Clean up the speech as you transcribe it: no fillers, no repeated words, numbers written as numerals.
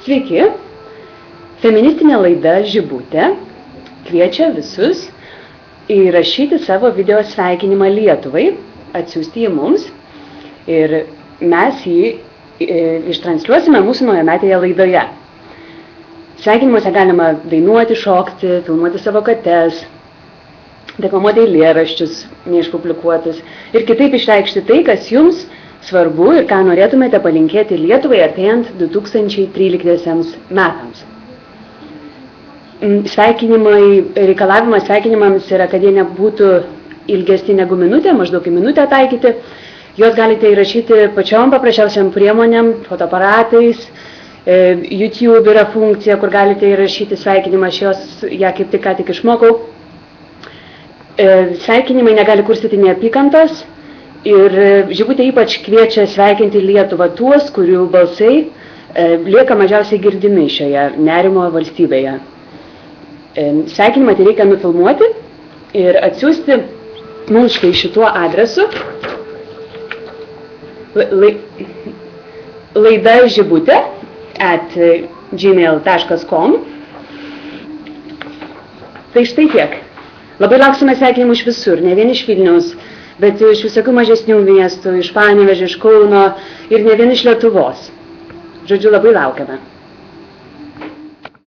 Sveiki, feministinė laida Žibutė kviečia visus įrašyti savo video sveikinimą Lietuvai, atsiųsti jį mums ir mes jį ištransliuosime mūsų naujametėje laidoje. Sveikinimuose galima dainuoti, šokti, filmuoti savo kates, deklamuoti eilėraščius neišpublikuotus ir kitaip išreikšti tai, kas jums svarbu ir ką norėtumėte palinkėti Lietuvai artėjant 2013 metams. Reikalavimas sveikinimams yra, kad jie nebūtų ilgesni negu minutė, maždaug į minutę taikyti. Juos galite įrašyti pačiom paprasčiausiam priemonėm, fotoaparatais. YouTube yra funkcija, kur galite įrašyti sveikinimą, aš ją kaip tik išmokau. Sveikinimai negali kurstyti neapykantos ir Žibutė ypač kviečia sveikinti Lietuvą tuos, kurių balsai lieka mažiausiai girdimi šioje nerimo valstybėje. Sveikinimą tai reikia nufilmuoti ir atsiųsti mums štai šituo adresu laidažibutė@gmail.com. Tai štai tiek. Labai lauksime sveikinimų iš visur, ne vien iš Vilniaus, bet iš visokių mažesnių miestų, iš Panevėžio, iš Kauno ir ne vien iš Lietuvos. Žodžiu, labai laukiame.